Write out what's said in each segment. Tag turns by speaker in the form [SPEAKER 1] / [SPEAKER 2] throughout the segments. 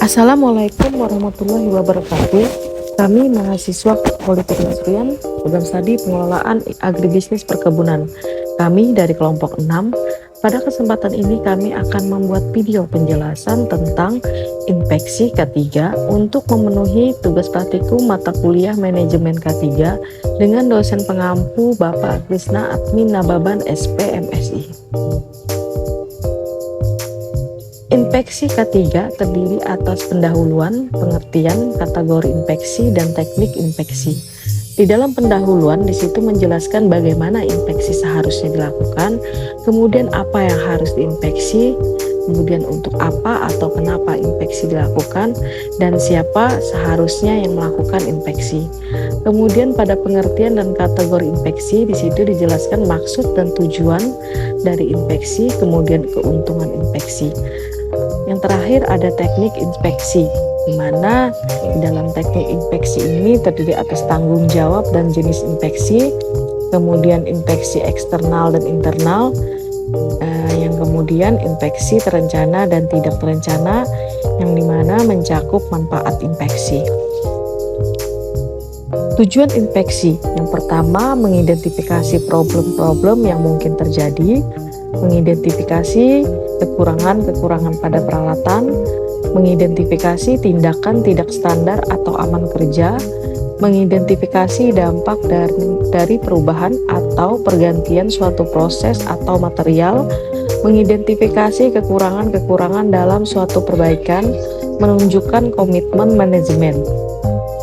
[SPEAKER 1] Assalamualaikum warahmatullahi wabarakatuh. Kami mahasiswa Politeknik Surian, program studi pengelolaan agribisnis perkebunan. Kami dari kelompok 6. Pada kesempatan ini kami akan membuat video penjelasan tentang inspeksi K3 untuk memenuhi tugas praktikum mata kuliah manajemen K3 dengan dosen pengampu Bapak Krisna Admin Nababan SP MSI. Inspeksi K3 terdiri atas pendahuluan, pengertian, kategori inspeksi, dan teknik inspeksi. Di dalam pendahuluan, di situ menjelaskan bagaimana inspeksi seharusnya dilakukan, kemudian apa yang harus diinspeksi, kemudian untuk apa atau kenapa inspeksi dilakukan, dan siapa seharusnya yang melakukan inspeksi. Kemudian pada pengertian dan kategori inspeksi, di situ dijelaskan maksud dan tujuan dari inspeksi, kemudian keuntungan inspeksi. Yang terakhir ada teknik inspeksi, di mana di dalam teknik inspeksi ini terdiri atas tanggung jawab dan jenis inspeksi, kemudian inspeksi eksternal dan internal, yang kemudian inspeksi terencana dan tidak terencana, yang dimana mencakup manfaat inspeksi. Tujuan inspeksi yang pertama mengidentifikasi problem-problem yang mungkin terjadi, mengidentifikasi kekurangan-kekurangan pada peralatan, mengidentifikasi tindakan tidak standar atau aman kerja, mengidentifikasi dampak dari perubahan atau pergantian suatu proses atau material, mengidentifikasi kekurangan-kekurangan dalam suatu perbaikan, menunjukkan komitmen manajemen.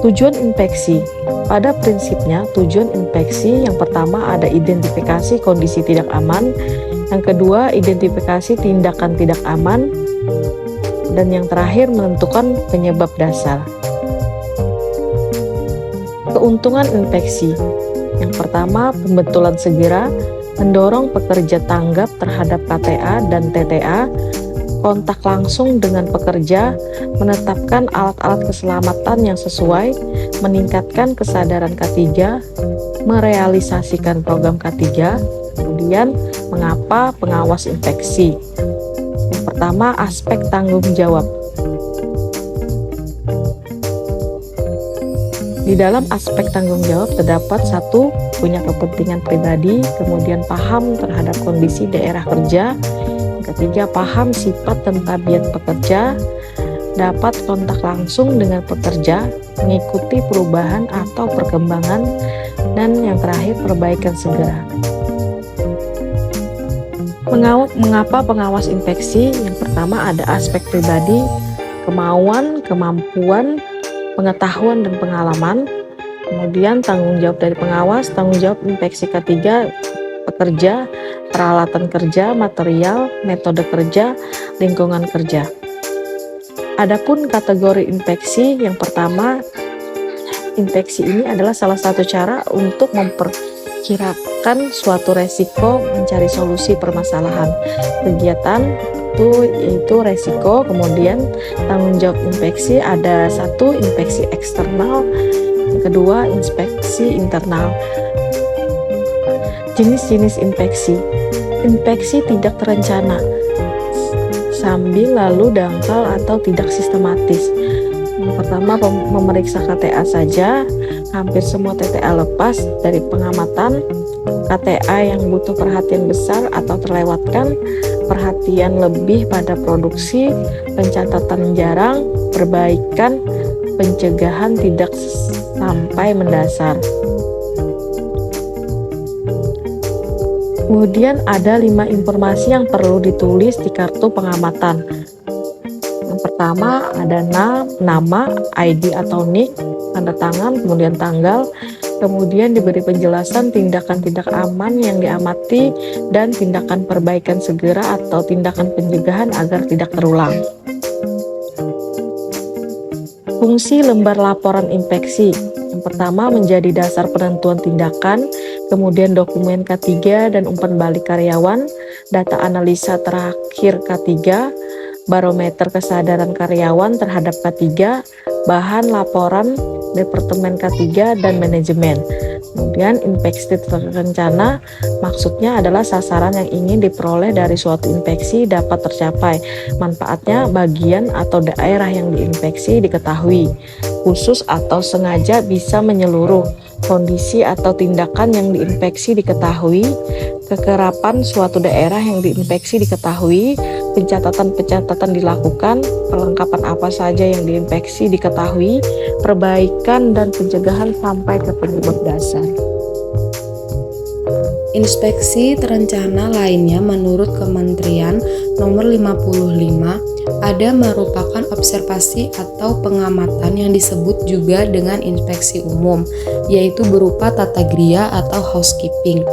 [SPEAKER 1] Tujuan inspeksi. Pada prinsipnya, tujuan inspeksi yang pertama ada identifikasi kondisi tidak aman, yang kedua identifikasi tindakan tidak aman, dan yang terakhir menentukan penyebab dasar. Keuntungan inspeksi. Yang pertama, pembetulan segera, mendorong pekerja tanggap terhadap KTA dan TTA, kontak langsung dengan pekerja, menetapkan alat-alat keselamatan yang sesuai, meningkatkan kesadaran K3, merealisasikan program K3. Kemudian, mengapa pengawas inspeksi? Yang pertama, aspek tanggung jawab. Di dalam aspek tanggung jawab terdapat satu, punya kepentingan pribadi, kemudian paham terhadap kondisi daerah kerja, yang ketiga, paham sifat dan tabiat pekerja, dapat kontak langsung dengan pekerja, mengikuti perubahan atau perkembangan, dan yang terakhir, perbaikan segera. Mengapa pengawas inspeksi? Yang pertama ada aspek pribadi, kemauan, kemampuan, pengetahuan, dan pengalaman. Kemudian tanggung jawab dari pengawas, tanggung jawab inspeksi K3, pekerja, peralatan kerja, material, metode kerja, lingkungan kerja. Adapun kategori inspeksi, yang pertama, inspeksi ini adalah salah satu cara untuk memperkirakan suatu resiko, mencari solusi permasalahan kegiatan itu yaitu resiko. Kemudian tanggung jawab inspeksi ada satu, inspeksi eksternal, yang kedua inspeksi internal. Jenis-jenis inspeksi. Inspeksi tidak terencana, sambil lalu dangkal atau tidak sistematis. Yang pertama, memeriksa KTA saja, hampir semua TTA lepas dari pengamatan. KTA yang butuh perhatian besar atau terlewatkan, perhatian lebih pada produksi, pencatatan jarang, perbaikan, pencegahan tidak sampai mendasar. Kemudian ada 5 informasi yang perlu ditulis di kartu pengamatan. Yang pertama ada nama, ID atau NIK, tanda tangan, kemudian tanggal, kemudian diberi penjelasan tindakan tidak aman yang diamati dan tindakan perbaikan segera atau tindakan pencegahan agar tidak terulang. Fungsi lembar laporan inspeksi. Yang pertama menjadi dasar penentuan tindakan, kemudian dokumen K3 dan umpan balik karyawan, data analisa terakhir K3, barometer kesadaran karyawan terhadap K3, bahan laporan Departemen K3 dan manajemen. Kemudian inspeksi terencana maksudnya adalah sasaran yang ingin diperoleh dari suatu inspeksi dapat tercapai. Manfaatnya bagian atau daerah yang diinspeksi diketahui. Khusus atau sengaja bisa menyeluruh. Kondisi atau tindakan yang diinspeksi diketahui. Kekerapan suatu daerah yang diinspeksi diketahui. Pencatatan-pencatatan dilakukan, perlengkapan apa saja yang diinspeksi diketahui, perbaikan dan pencegahan sampai ke penyebab dasar.
[SPEAKER 2] Inspeksi terencana lainnya menurut Kementerian nomor 55 ada merupakan observasi atau pengamatan yang disebut juga dengan inspeksi umum, yaitu berupa tata gria atau housekeeping,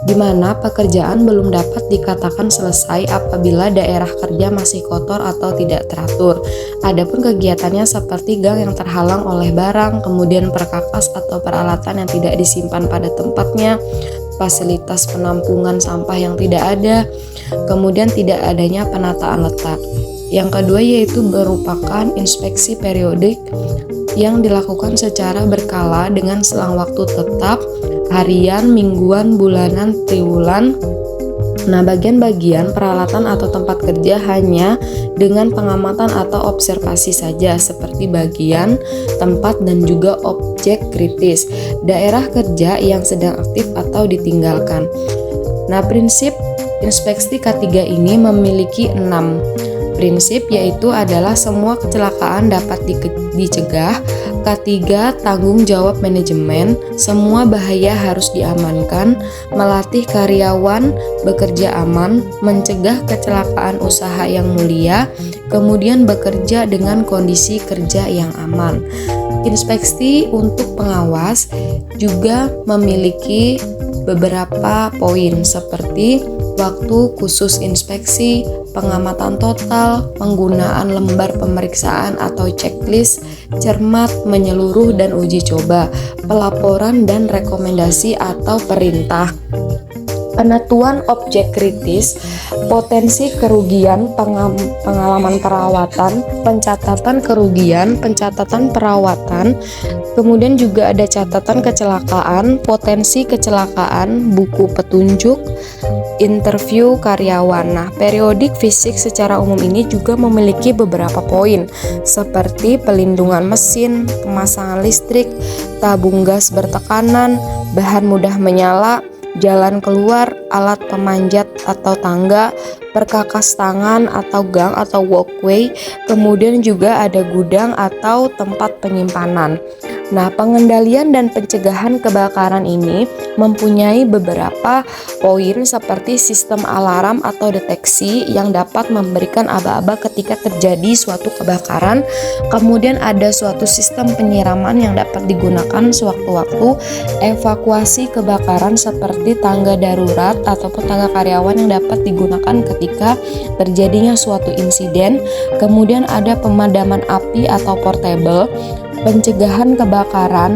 [SPEAKER 2] di mana pekerjaan belum dapat dikatakan selesai apabila daerah kerja masih kotor atau tidak teratur. Adapun kegiatannya seperti gang yang terhalang oleh barang, kemudian perkakas atau peralatan yang tidak disimpan pada tempatnya, fasilitas penampungan sampah yang tidak ada, kemudian tidak adanya penataan letak. Yang kedua yaitu merupakan inspeksi periodik yang dilakukan secara berkala dengan selang waktu tetap, harian, mingguan, bulanan, triwulan. Nah, bagian-bagian peralatan atau tempat kerja hanya dengan pengamatan atau observasi saja, seperti bagian, tempat, dan juga objek kritis, daerah kerja yang sedang aktif atau ditinggalkan. Nah, prinsip inspeksi K3 ini memiliki 6 prinsip, yaitu adalah semua kecelakaan dapat dicegah, K3 tanggung jawab manajemen, semua bahaya harus diamankan, melatih karyawan bekerja aman, mencegah kecelakaan usaha yang mulia, kemudian bekerja dengan kondisi kerja yang aman. Inspeksi untuk pengawas juga memiliki beberapa poin seperti waktu khusus inspeksi, pengamatan total, penggunaan lembar pemeriksaan atau checklist, cermat, menyeluruh dan uji coba, pelaporan dan rekomendasi atau perintah. Penentuan objek kritis, potensi kerugian, pengalaman perawatan, pencatatan kerugian, pencatatan perawatan, kemudian juga ada catatan kecelakaan, potensi kecelakaan, buku petunjuk, interview karyawan. Nah, periodik fisik secara umum ini juga memiliki beberapa poin seperti pelindungan mesin, pemasangan listrik, tabung gas bertekanan, bahan mudah menyala, jalan keluar, alat pemanjat atau tangga, perkakas tangan atau gang atau walkway, kemudian juga ada gudang atau tempat penyimpanan. Nah, pengendalian dan pencegahan kebakaran ini mempunyai beberapa poin seperti sistem alarm atau deteksi yang dapat memberikan aba-aba ketika terjadi suatu kebakaran. Kemudian ada suatu sistem penyiraman yang dapat digunakan sewaktu-waktu, evakuasi kebakaran seperti tangga darurat ataupun tangga karyawan yang dapat digunakan ketika terjadinya suatu insiden. Kemudian ada pemadaman api atau portable, pencegahan kebakaran,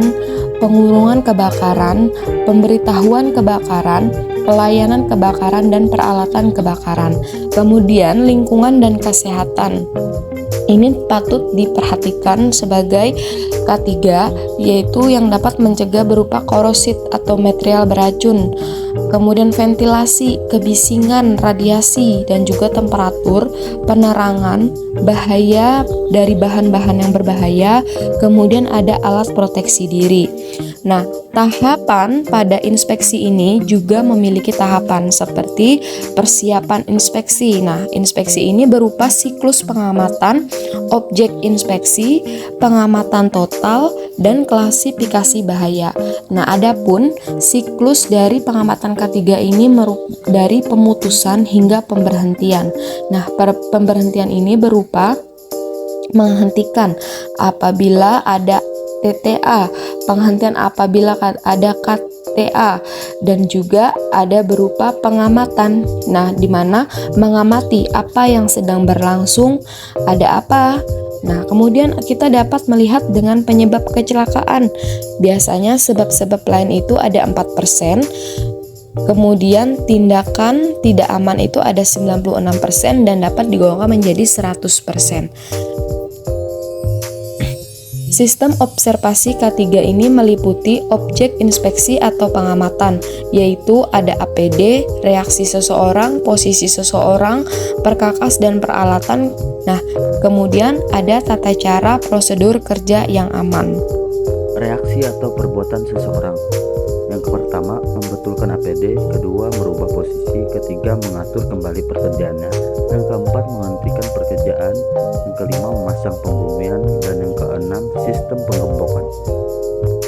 [SPEAKER 2] pengurungan kebakaran, pemberitahuan kebakaran, pelayanan kebakaran, dan peralatan kebakaran. Kemudian lingkungan dan kesehatan. Ini patut diperhatikan sebagai K3, yaitu yang dapat mencegah berupa korosid atau material beracun, kemudian ventilasi, kebisingan, radiasi, dan juga temperatur, penerangan, bahaya dari bahan-bahan yang berbahaya, kemudian ada alat proteksi diri. Nah, tahapan pada inspeksi ini juga memiliki tahapan seperti persiapan inspeksi. Nah, inspeksi ini berupa siklus pengamatan, objek inspeksi, pengamatan total, dan klasifikasi bahaya. Nah, adapun siklus dari pengamatan K3 ini dari pemutusan hingga pemberhentian. Nah, pemberhentian ini berupa menghentikan apabila ada TTA, penghentian apabila ada KTA, dan juga ada berupa pengamatan. Nah, di mana mengamati apa yang sedang berlangsung, ada apa. Nah, kemudian kita dapat melihat dengan penyebab kecelakaan. Biasanya sebab-sebab lain itu ada 4%. Kemudian tindakan tidak aman itu ada 96% dan dapat digolongkan menjadi 100%. Sistem observasi K3 ini meliputi objek inspeksi atau pengamatan, yaitu ada APD, reaksi seseorang, posisi seseorang, perkakas dan peralatan. Nah, kemudian ada tata cara prosedur kerja yang aman.
[SPEAKER 3] Reaksi atau perbuatan seseorang. Yang pertama, membetulkan APD, kedua, merubah posisi, ketiga, mengatur kembali pekerjaannya, yang keempat, menghentikan pekerjaan, yang kelima, memasang pembumian, dan yang keenam, sistem penggembokan.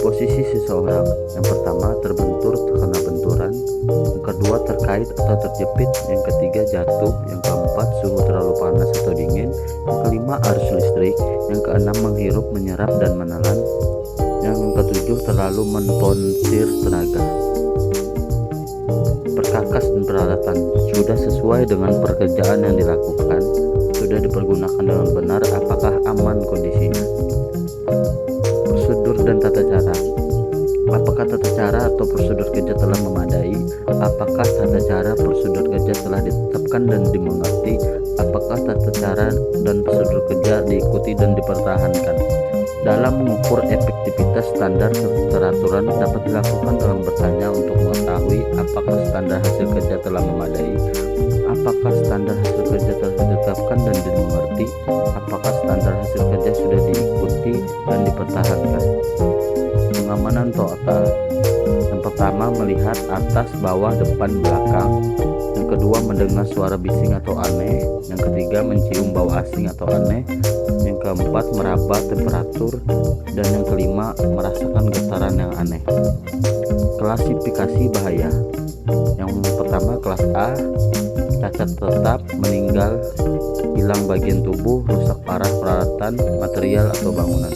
[SPEAKER 3] Posisi seseorang. Yang pertama, terbentur terkena benturan, yang kedua, terkait atau terjepit, yang ketiga, jatuh, yang keempat, suhu terlalu panas atau dingin, yang kelima, arus listrik, yang keenam, menghirup, menyerap, dan menelan, yang ketujuh, terlalu mensponsir tenaga. Perkakas dan peralatan sudah sesuai dengan pekerjaan yang dilakukan, sudah dipergunakan dengan benar, apakah aman kondisinya. Prosedur dan tata cara. Apakah tata cara atau prosedur kerja telah memadai? Apakah tata cara prosedur kerja telah ditetapkan dan dimengerti? Apakah tata cara dan prosedur kerja diikuti dan dipertahankan? Dalam mengukur efektivitas, standar keteraturan dapat dilakukan dengan bertanya untuk mengetahui apakah standar hasil kerja telah memadai, apakah standar hasil kerja telah ditetapkan dan dimengerti, apakah standar hasil kerja sudah diikuti dan dipertahankan. Pengamanan total. Yang pertama, melihat atas, bawah, depan, belakang. Yang kedua, mendengar suara bising atau aneh. Yang ketiga, mencium bau asing atau aneh. Yang keempat, meraba temperatur. Dan yang kelima, merasakan getaran yang aneh. Klasifikasi bahaya. Yang pertama, kelas A, cacat tetap, meninggal, hilang bagian tubuh, rusak parah peralatan, material atau bangunan.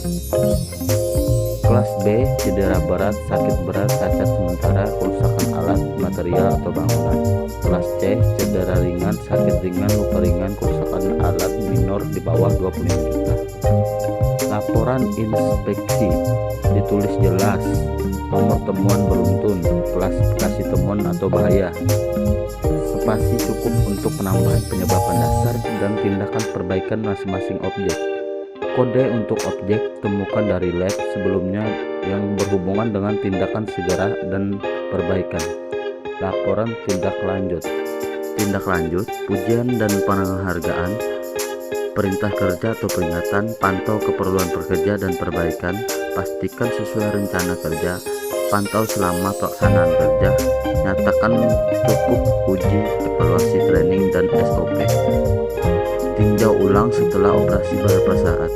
[SPEAKER 3] Kelas B, cedera berat, sakit berat, cacat sementara, kerusakan alat, material atau bangunan. Kelas C, cedera ringan, sakit ringan, luka ringan, kerusakan alat minor di bawah 25 juta. Laporan inspeksi ditulis jelas, nomor temuan beruntun, klasifikasi temuan atau bahaya, spasi cukup untuk penambahan penyebaban dasar dan tindakan perbaikan masing-masing objek. Kode untuk objek temukan dari lab sebelumnya yang berhubungan dengan tindakan segera dan perbaikan. Laporan tindak lanjut. Tindak lanjut, pujian dan penghargaan, perintah kerja atau peringatan, pantau keperluan pekerja dan perbaikan, pastikan sesuai rencana kerja, pantau selama pelaksanaan kerja, nyatakan cukup uji, evaluasi training dan SOP. Tinjau ulang setelah operasi beberapa saat.